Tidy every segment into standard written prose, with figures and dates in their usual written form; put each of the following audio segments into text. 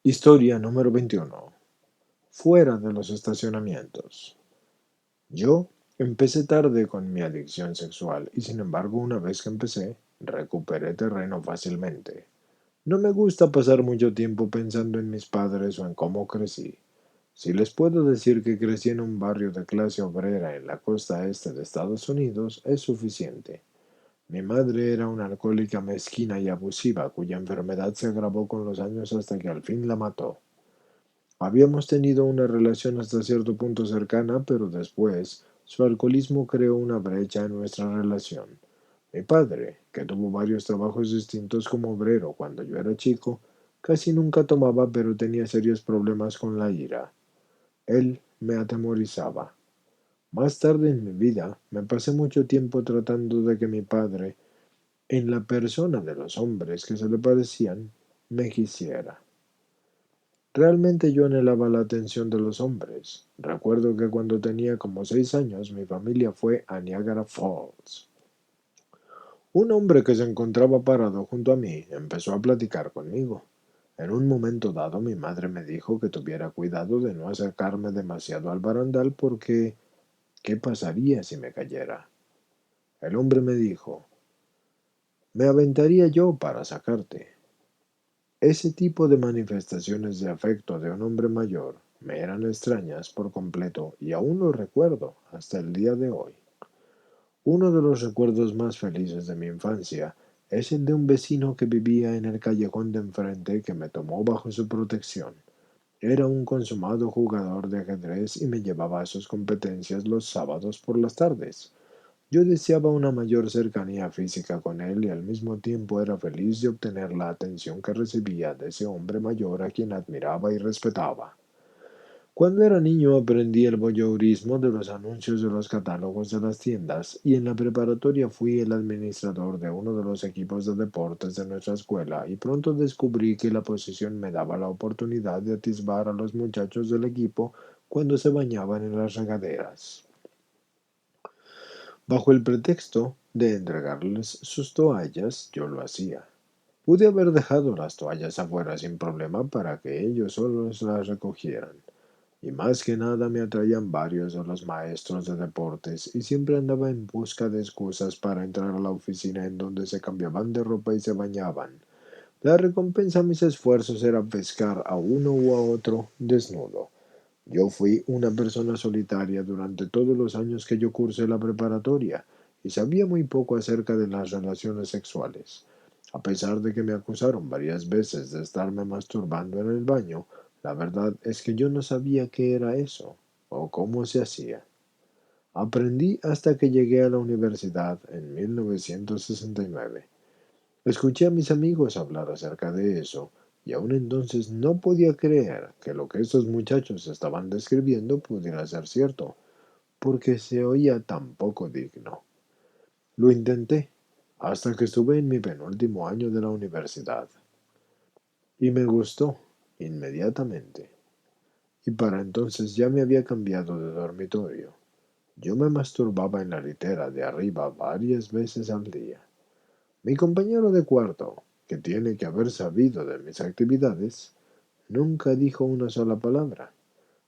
Historia número 21. Fuera de los estacionamientos. Yo empecé tarde con mi adicción sexual y sin embargo una vez que empecé, recuperé terreno fácilmente. No me gusta pasar mucho tiempo pensando en mis padres o en cómo crecí. Si les puedo decir que crecí en un barrio de clase obrera en la costa este de Estados Unidos, es suficiente. Mi madre era una alcohólica mezquina y abusiva cuya enfermedad se agravó con los años hasta que al fin la mató. Habíamos tenido una relación hasta cierto punto cercana, pero después su alcoholismo creó una brecha en nuestra relación. Mi padre, que tuvo varios trabajos distintos como obrero cuando yo era chico, casi nunca tomaba, pero tenía serios problemas con la ira. Él me atemorizaba. Más tarde en mi vida, me pasé mucho tiempo tratando de que mi padre, en la persona de los hombres que se le parecían, me quisiera. Realmente yo anhelaba la atención de los hombres. Recuerdo que cuando tenía como 6 años, mi familia fue a Niagara Falls. Un hombre que se encontraba parado junto a mí empezó a platicar conmigo. En un momento dado, mi madre me dijo que tuviera cuidado de no acercarme demasiado al barandal porque ¿qué pasaría si me cayera? El hombre me dijo, me aventaría yo para sacarte. Ese tipo de manifestaciones de afecto de un hombre mayor me eran extrañas por completo y aún lo recuerdo hasta el día de hoy. Uno de los recuerdos más felices de mi infancia es el de un vecino que vivía en el callejón de enfrente que me tomó bajo su protección. Era un consumado jugador de ajedrez y me llevaba a sus competencias los sábados por las tardes. Yo deseaba una mayor cercanía física con él y al mismo tiempo era feliz de obtener la atención que recibía de ese hombre mayor a quien admiraba y respetaba. Cuando era niño aprendí el voyeurismo de los anuncios de los catálogos de las tiendas y en la preparatoria fui el administrador de uno de los equipos de deportes de nuestra escuela y pronto descubrí que la posición me daba la oportunidad de atisbar a los muchachos del equipo cuando se bañaban en las regaderas bajo el pretexto de entregarles sus toallas, yo lo hacía. Pude haber dejado las toallas afuera sin problema para que ellos solos las recogieran. Y más que nada me atraían varios de los maestros de deportes y siempre andaba en busca de excusas para entrar a la oficina en donde se cambiaban de ropa y se bañaban. La recompensa a mis esfuerzos era pescar a uno u a otro desnudo. Yo fui una persona solitaria durante todos los años que yo cursé la preparatoria y sabía muy poco acerca de las relaciones sexuales. A pesar de que me acusaron varias veces de estarme masturbando en el baño, la verdad es que yo no sabía qué era eso o cómo se hacía. Aprendí hasta que llegué a la universidad en 1969. Escuché a mis amigos hablar acerca de eso, y aún entonces no podía creer que lo que estos muchachos estaban describiendo pudiera ser cierto, porque se oía tan poco digno. Lo intenté, hasta que estuve en mi penúltimo año de la universidad, y me gustó inmediatamente. Y para entonces ya me había cambiado de dormitorio. Yo me masturbaba en la litera de arriba varias veces al día. Mi compañero de cuarto, que tiene que haber sabido de mis actividades, nunca dijo una sola palabra,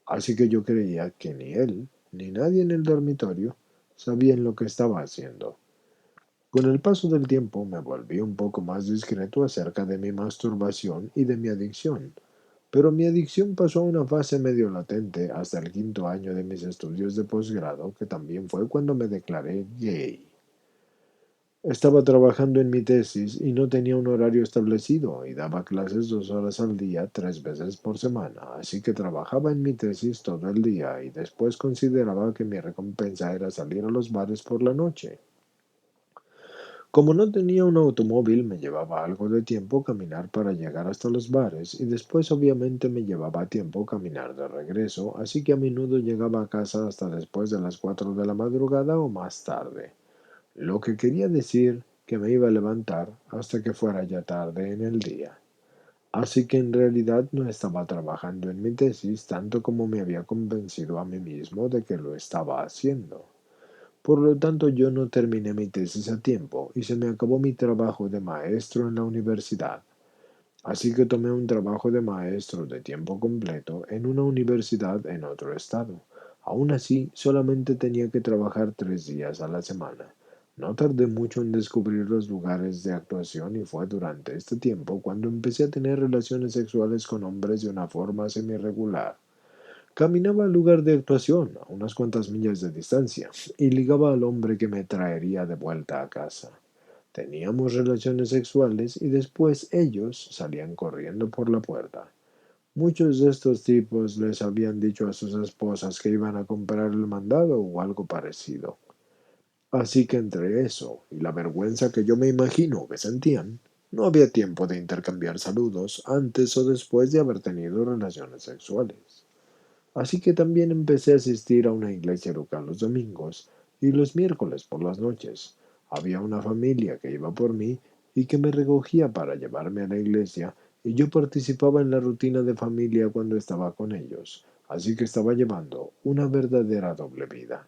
así que yo creía que ni él ni nadie en el dormitorio sabían lo que estaba haciendo. Con el paso del tiempo me volví un poco más discreto acerca de mi masturbación y de mi adicción, pero mi adicción pasó a una fase medio latente hasta el quinto año de mis estudios de posgrado, que también fue cuando me declaré gay. Estaba trabajando en mi tesis y no tenía un horario establecido y daba clases 2 horas al día, 3 veces por semana, así que trabajaba en mi tesis todo el día y después consideraba que mi recompensa era salir a los bares por la noche. Como no tenía un automóvil, me llevaba algo de tiempo caminar para llegar hasta los bares y después obviamente me llevaba tiempo caminar de regreso, así que a menudo llegaba a casa hasta después de las 4 de la madrugada o más tarde. Lo que quería decir que me iba a levantar hasta que fuera ya tarde en el día. Así que en realidad no estaba trabajando en mi tesis tanto como me había convencido a mí mismo de que lo estaba haciendo. Por lo tanto, yo no terminé mi tesis a tiempo y se me acabó mi trabajo de maestro en la universidad. Así que tomé un trabajo de maestro de tiempo completo en una universidad en otro estado. Aún así, solamente tenía que trabajar 3 días a la semana. No tardé mucho en descubrir los lugares de actuación y fue durante este tiempo cuando empecé a tener relaciones sexuales con hombres de una forma semi-regular. Caminaba al lugar de actuación, a unas cuantas millas de distancia, y ligaba al hombre que me traería de vuelta a casa. Teníamos relaciones sexuales y después ellos salían corriendo por la puerta. Muchos de estos tipos les habían dicho a sus esposas que iban a comprar el mandado o algo parecido. Así que entre eso y la vergüenza que yo me imagino que sentían, no había tiempo de intercambiar saludos antes o después de haber tenido relaciones sexuales. Así que también empecé a asistir a una iglesia local los domingos y los miércoles por las noches. Había una familia que iba por mí y que me recogía para llevarme a la iglesia y yo participaba en la rutina de familia cuando estaba con ellos. Así que estaba llevando una verdadera doble vida.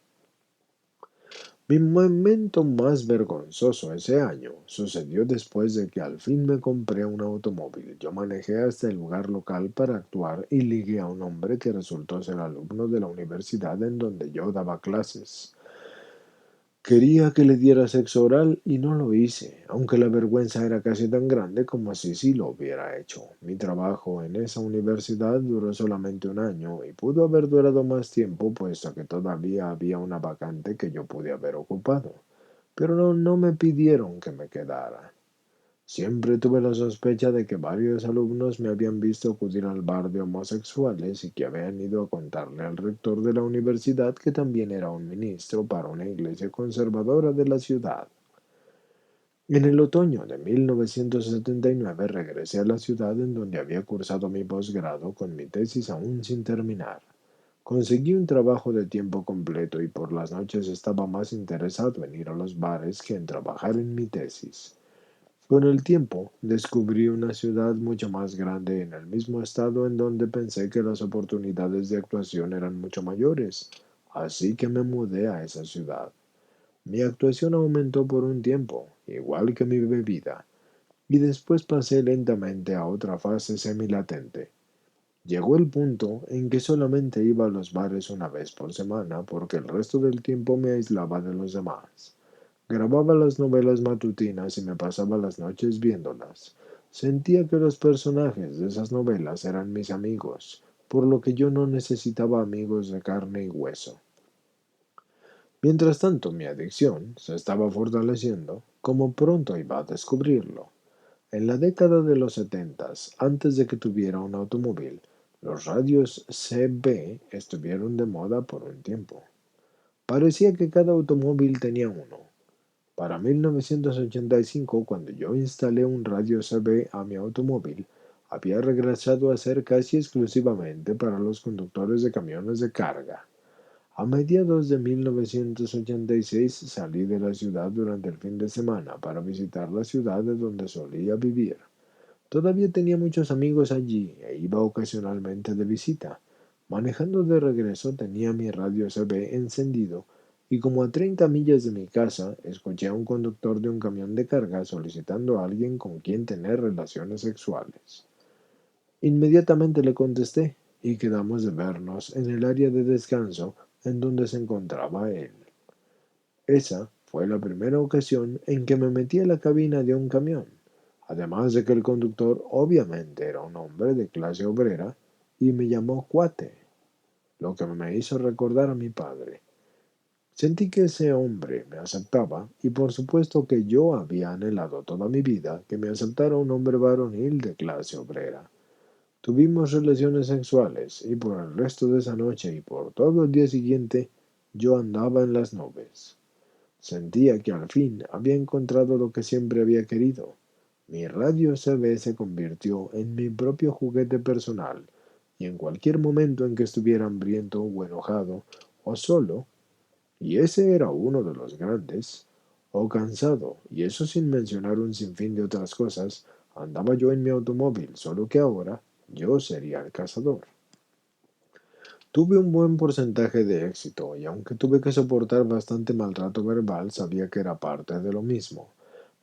Mi momento más vergonzoso ese año sucedió después de que al fin me compré un automóvil. Yo manejé hasta el lugar local para actuar y ligué a un hombre que resultó ser alumno de la universidad en donde yo daba clases. Quería que le diera sexo oral y no lo hice, aunque la vergüenza era casi tan grande como si sí lo hubiera hecho. Mi trabajo en esa universidad duró solamente un año y pudo haber durado más tiempo puesto que todavía había una vacante que yo pude haber ocupado. Pero no me pidieron que me quedara. Siempre tuve la sospecha de que varios alumnos me habían visto acudir al bar de homosexuales y que habían ido a contarle al rector de la universidad que también era un ministro para una iglesia conservadora de la ciudad. En el otoño de 1979 regresé a la ciudad en donde había cursado mi posgrado con mi tesis aún sin terminar. Conseguí un trabajo de tiempo completo y por las noches estaba más interesado en ir a los bares que en trabajar en mi tesis. Con el tiempo, descubrí una ciudad mucho más grande en el mismo estado en donde pensé que las oportunidades de actuación eran mucho mayores, así que me mudé a esa ciudad. Mi actuación aumentó por un tiempo, igual que mi bebida, y después pasé lentamente a otra fase semilatente. Llegó el punto en que solamente iba a los bares una vez por semana porque el resto del tiempo me aislaba de los demás. Grababa las novelas matutinas y me pasaba las noches viéndolas. Sentía que los personajes de esas novelas eran mis amigos, por lo que yo no necesitaba amigos de carne y hueso. Mientras tanto, mi adicción se estaba fortaleciendo, como pronto iba a descubrirlo. En la década de los setentas, antes de que tuviera un automóvil, los radios CB estuvieron de moda por un tiempo. Parecía que cada automóvil tenía uno. Para 1985, cuando yo instalé un radio CB a mi automóvil, había regresado a ser casi exclusivamente para los conductores de camiones de carga. A mediados de 1986 salí de la ciudad durante el fin de semana para visitar la ciudad de donde solía vivir. Todavía tenía muchos amigos allí e iba ocasionalmente de visita. Manejando de regreso tenía mi radio CB encendido y como a 30 millas de mi casa escuché a un conductor de un camión de carga solicitando a alguien con quien tener relaciones sexuales. Inmediatamente le contesté y quedamos de vernos en el área de descanso en donde se encontraba él. Esa fue la primera ocasión en que me metí a la cabina de un camión, además de que el conductor obviamente era un hombre de clase obrera y me llamó cuate, lo que me hizo recordar a mi padre. Sentí que ese hombre me aceptaba y por supuesto que yo había anhelado toda mi vida que me aceptara un hombre varonil de clase obrera. Tuvimos relaciones sexuales y por el resto de esa noche y por todo el día siguiente yo andaba en las nubes. Sentía que al fin había encontrado lo que siempre había querido. Mi radio CB se convirtió en mi propio juguete personal, y en cualquier momento en que estuviera hambriento o enojado, o solo, y ese era uno de los grandes, o cansado, y eso sin mencionar un sinfín de otras cosas, andaba yo en mi automóvil, solo que ahora yo sería el cazador. Tuve un buen porcentaje de éxito y aunque tuve que soportar bastante maltrato verbal, sabía que era parte de lo mismo.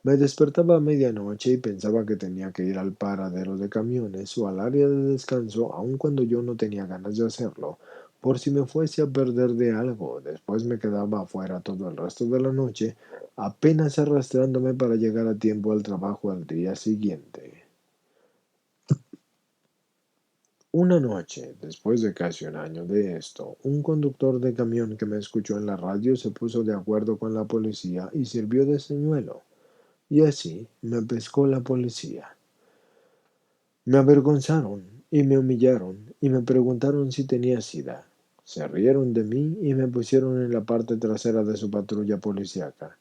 Me despertaba a medianoche y pensaba que tenía que ir al paradero de camiones o al área de descanso, aun cuando yo no tenía ganas de hacerlo, por si me fuese a perder de algo. Después me quedaba afuera todo el resto de la noche, apenas arrastrándome para llegar a tiempo al trabajo al día siguiente. Una noche, después de casi un año de esto, un conductor de camión que me escuchó en la radio se puso de acuerdo con la policía y sirvió de señuelo. Y así me pescó la policía. Me avergonzaron y me humillaron y me preguntaron si tenía sida. Se rieron de mí y me pusieron en la parte trasera de su patrulla policíaca.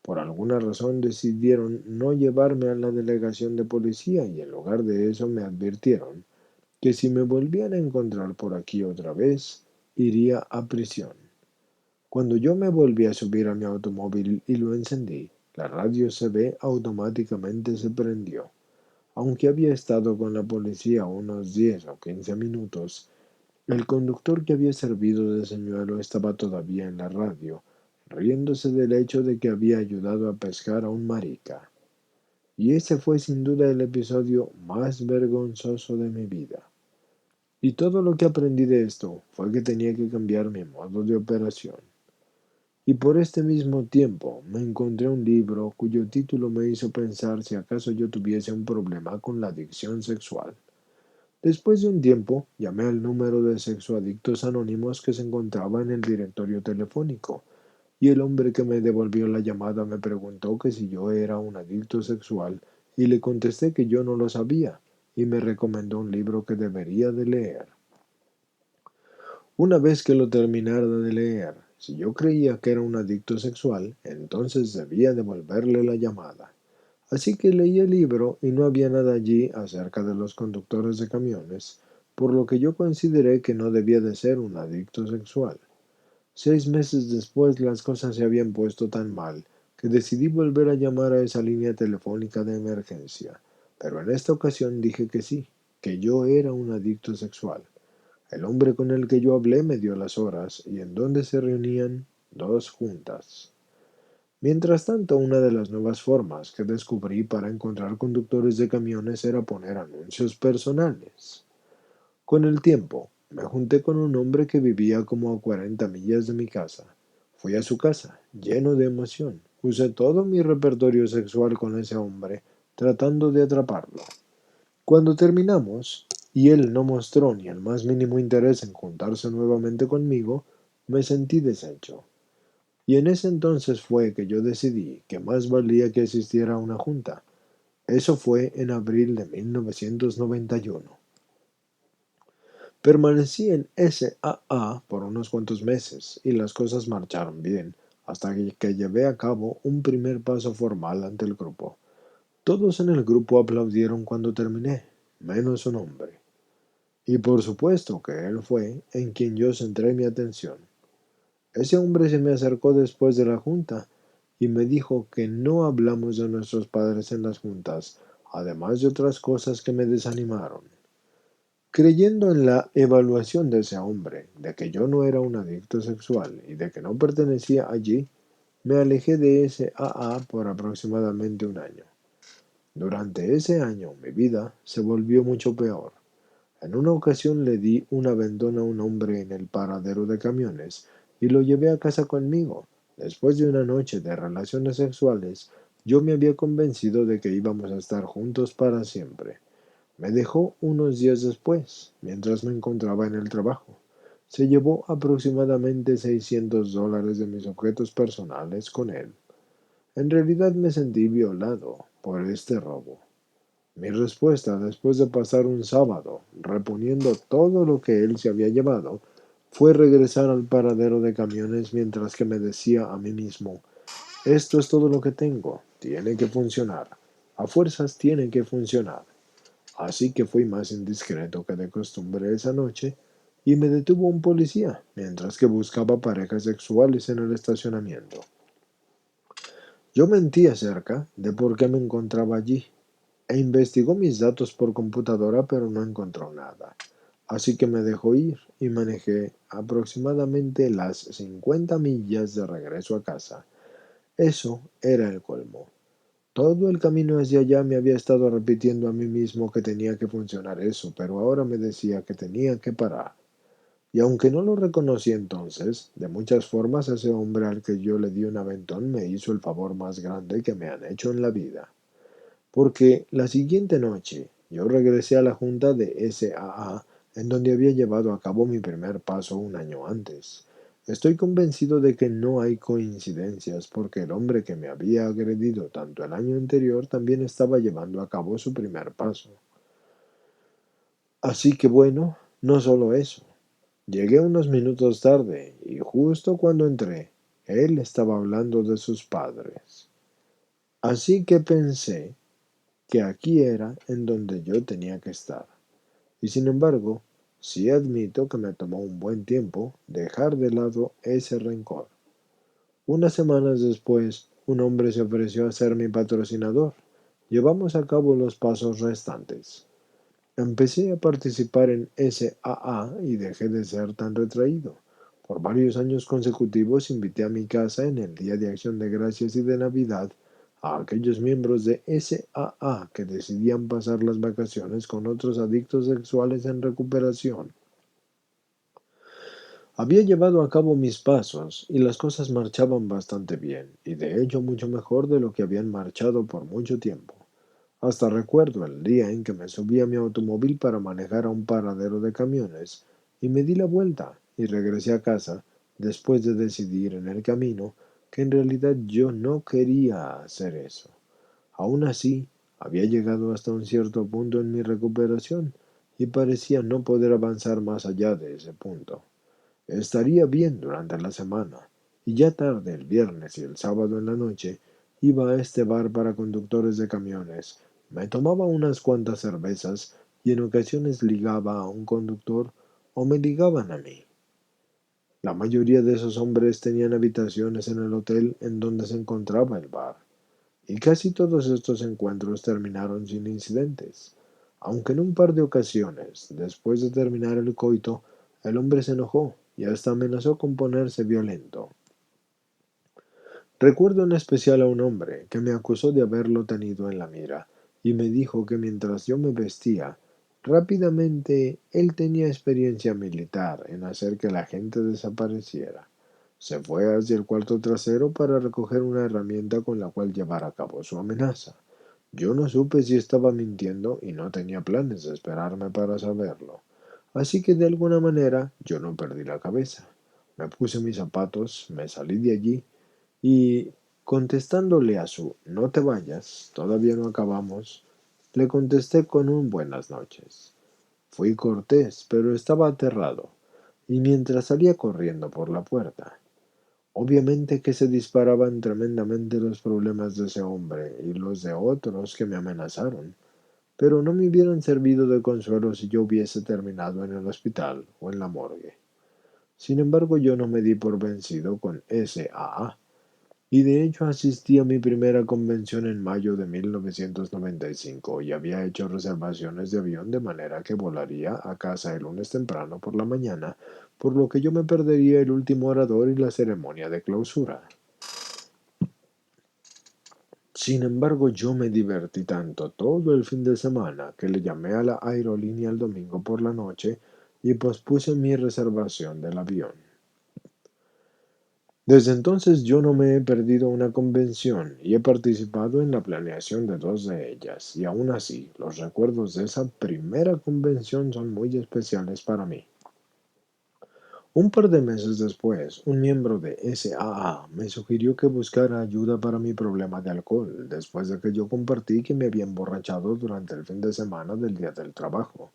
Por alguna razón decidieron no llevarme a la delegación de policía y en lugar de eso me advirtieron que si me volvían a encontrar por aquí otra vez, iría a prisión. Cuando yo me volví a subir a mi automóvil y lo encendí, la radio CB automáticamente se prendió. Aunque había estado con la policía unos 10 o 15 minutos, el conductor que había servido de señuelo estaba todavía en la radio, riéndose del hecho de que había ayudado a pescar a un marica. Y ese fue sin duda el episodio más vergonzoso de mi vida. Y todo lo que aprendí de esto fue que tenía que cambiar mi modo de operación. Y por este mismo tiempo me encontré un libro cuyo título me hizo pensar si acaso yo tuviese un problema con la adicción sexual. Después de un tiempo, llamé al número de sexoadictos anónimos que se encontraba en el directorio telefónico, y el hombre que me devolvió la llamada me preguntó que si yo era un adicto sexual, y le contesté que yo no lo sabía, y me recomendó un libro que debería de leer. Una vez que lo terminara de leer, si yo creía que era un adicto sexual, entonces debía devolverle la llamada. Así que leí el libro y no había nada allí acerca de los conductores de camiones, por lo que yo consideré que no debía de ser un adicto sexual. 6 meses después las cosas se habían puesto tan mal que decidí volver a llamar a esa línea telefónica de emergencia, pero en esta ocasión dije que sí, que yo era un adicto sexual. El hombre con el que yo hablé me dio las horas y en donde se reunían 2 juntas. Mientras tanto, una de las nuevas formas que descubrí para encontrar conductores de camiones era poner anuncios personales. Con el tiempo, me junté con un hombre que vivía como a 40 millas de mi casa. Fui a su casa, lleno de emoción. Usé todo mi repertorio sexual con ese hombre, tratando de atraparlo. Cuando terminamos, y él no mostró ni el más mínimo interés en juntarse nuevamente conmigo, me sentí deshecho. Y en ese entonces fue que yo decidí que más valía que asistiera a una junta. Eso fue en abril de 1991. Permanecí en SAA por unos cuantos meses y las cosas marcharon bien, hasta que llevé a cabo un primer paso formal ante el grupo. Todos en el grupo aplaudieron cuando terminé, menos un hombre. Y por supuesto que él fue en quien yo centré mi atención. Ese hombre se me acercó después de la junta y me dijo que no hablamos de nuestros padres en las juntas, además de otras cosas que me desanimaron. Creyendo en la evaluación de ese hombre, de que yo no era un adicto sexual y de que no pertenecía allí, me alejé de ese AA por aproximadamente un año. Durante ese año mi vida se volvió mucho peor. En una ocasión le di un aventón a un hombre en el paradero de camiones y lo llevé a casa conmigo. Después de una noche de relaciones sexuales, yo me había convencido de que íbamos a estar juntos para siempre. Me dejó unos días después, mientras me encontraba en el trabajo. Se llevó aproximadamente $600 de mis objetos personales con él. En realidad me sentí violado por este robo. Mi respuesta, después de pasar un sábado reponiendo todo lo que él se había llevado, fue regresar al paradero de camiones mientras que me decía a mí mismo, esto es todo lo que tengo, tiene que funcionar, a fuerzas tiene que funcionar. Así que fui más indiscreto que de costumbre esa noche y me detuvo un policía mientras que buscaba parejas sexuales en el estacionamiento. Yo mentí acerca de por qué me encontraba allí e investigó mis datos por computadora, pero no encontró nada. Así que me dejó ir y manejé aproximadamente las 50 millas de regreso a casa. Eso era el colmo. Todo el camino hacia allá me había estado repitiendo a mí mismo que tenía que funcionar eso, pero ahora me decía que tenía que parar. Y aunque no lo reconocí entonces, de muchas formas ese hombre al que yo le di un aventón me hizo el favor más grande que me han hecho en la vida. Porque la siguiente noche yo regresé a la junta de SAA en donde había llevado a cabo mi primer paso un año antes. Estoy convencido de que no hay coincidencias porque el hombre que me había agredido tanto el año anterior también estaba llevando a cabo su primer paso. Así que bueno, no solo eso. Llegué unos minutos tarde y justo cuando entré, él estaba hablando de sus padres. Así que pensé que aquí era en donde yo tenía que estar. Y sin embargo, sí admito que me tomó un buen tiempo dejar de lado ese rencor. Unas semanas después, un hombre se ofreció a ser mi patrocinador. Llevamos a cabo los pasos restantes. Empecé a participar en SAA y dejé de ser tan retraído. Por varios años consecutivos invité a mi casa en el Día de Acción de Gracias y de Navidad a aquellos miembros de SAA que decidían pasar las vacaciones con otros adictos sexuales en recuperación. Había llevado a cabo mis pasos y las cosas marchaban bastante bien, y de hecho mucho mejor de lo que habían marchado por mucho tiempo. Hasta recuerdo el día en que me subí a mi automóvil para manejar a un paradero de camiones y me di la vuelta y regresé a casa después de decidir en el camino que en realidad yo no quería hacer eso. Aún así, había llegado hasta un cierto punto en mi recuperación y parecía no poder avanzar más allá de ese punto. Estaría bien durante la semana, y ya tarde el viernes y el sábado en la noche iba a este bar para conductores de camiones, me tomaba unas cuantas cervezas y en ocasiones ligaba a un conductor o me ligaban a mí. La mayoría de esos hombres tenían habitaciones en el hotel en donde se encontraba el bar, y casi todos estos encuentros terminaron sin incidentes, aunque en un par de ocasiones, después de terminar el coito, el hombre se enojó y hasta amenazó con ponerse violento. Recuerdo en especial a un hombre que me acusó de haberlo tenido en la mira y me dijo que mientras yo me vestía, rápidamente él tenía experiencia militar en hacer que la gente desapareciera. Se fue hacia el cuarto trasero para recoger una herramienta con la cual llevar a cabo su amenaza. Yo no supe si estaba mintiendo y no tenía planes de esperarme para saberlo. Así que de alguna manera yo no perdí la cabeza. Me puse mis zapatos, me salí de allí y, contestándole a su "no te vayas, todavía no acabamos", le contesté con un buenas noches. Fui cortés, pero estaba aterrado, y mientras salía corriendo por la puerta, obviamente que se disparaban tremendamente los problemas de ese hombre y los de otros que me amenazaron, pero no me hubieran servido de consuelo si yo hubiese terminado en el hospital o en la morgue. Sin embargo, yo no me di por vencido con ese AA, y de hecho asistí a mi primera convención en mayo de 1995 y había hecho reservaciones de avión de manera que volaría a casa el lunes temprano por la mañana, por lo que yo me perdería el último orador y la ceremonia de clausura. Sin embargo, yo me divertí tanto todo el fin de semana que le llamé a la aerolínea el domingo por la noche y pospuse mi reservación del avión. Desde entonces yo no me he perdido una convención y he participado en la planeación de dos de ellas, y aún así los recuerdos de esa primera convención son muy especiales para mí. Un par de meses después, un miembro de SAA me sugirió que buscara ayuda para mi problema de alcohol, después de que yo compartí que me había emborrachado durante el fin de semana del día del trabajo.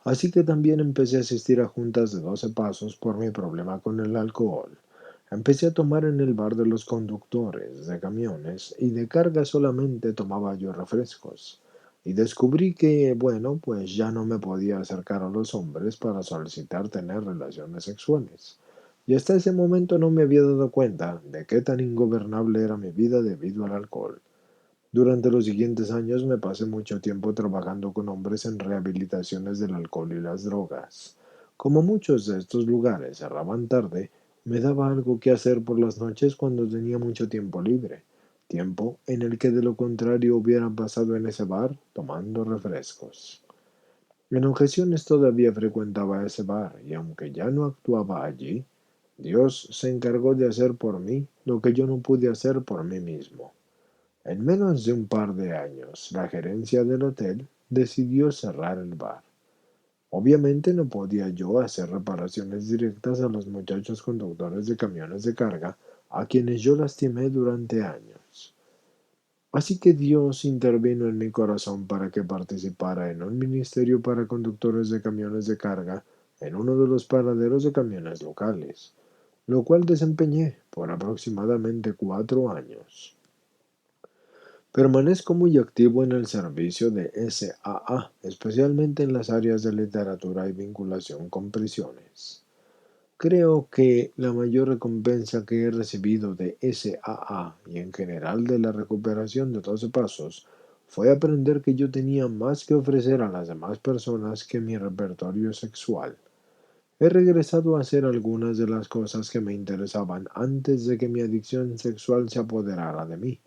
Así que también empecé a asistir a juntas de 12 pasos por mi problema con el alcohol. Empecé a tomar en el bar de los conductores de camiones y de carga solamente tomaba yo refrescos. Y descubrí que, bueno, pues ya no me podía acercar a los hombres para solicitar tener relaciones sexuales. Y hasta ese momento no me había dado cuenta de qué tan ingobernable era mi vida debido al alcohol. Durante los siguientes años me pasé mucho tiempo trabajando con hombres en rehabilitaciones del alcohol y las drogas. Como muchos de estos lugares cerraban tarde, me daba algo que hacer por las noches cuando tenía mucho tiempo libre. tiempo en el que de lo contrario hubiera pasado en ese bar tomando refrescos. En ocasiones todavía frecuentaba ese bar y aunque ya no actuaba allí, Dios se encargó de hacer por mí lo que yo no pude hacer por mí mismo. En menos de un par de años, la gerencia del hotel decidió cerrar el bar. Obviamente no podía yo hacer reparaciones directas a los muchachos conductores de camiones de carga a quienes yo lastimé durante años. Así que Dios intervino en mi corazón para que participara en un ministerio para conductores de camiones de carga en uno de los paraderos de camiones locales, lo cual desempeñé por aproximadamente 4 años. Permanezco muy activo en el servicio de SAA, especialmente en las áreas de literatura y vinculación con prisiones. Creo que la mayor recompensa que he recibido de SAA y en general de la recuperación de 12 pasos fue aprender que yo tenía más que ofrecer a las demás personas que mi repertorio sexual. He regresado a hacer algunas de las cosas que me interesaban antes de que mi adicción sexual se apoderara de mí.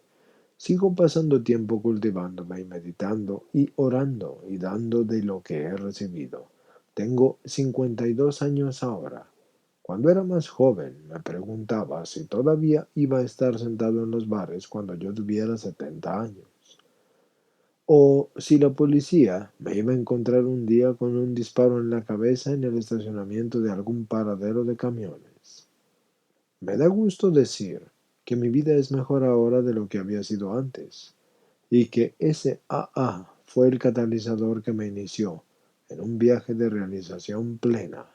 Sigo pasando tiempo cultivándome y meditando y orando y dando de lo que he recibido. Tengo 52 años ahora. Cuando era más joven, me preguntaba si todavía iba a estar sentado en los bares cuando yo tuviera 70 años, o si la policía me iba a encontrar un día con un disparo en la cabeza en el estacionamiento de algún paradero de camiones. Me da gusto decir que mi vida es mejor ahora de lo que había sido antes, y que ese AA fue el catalizador que me inició en un viaje de realización plena.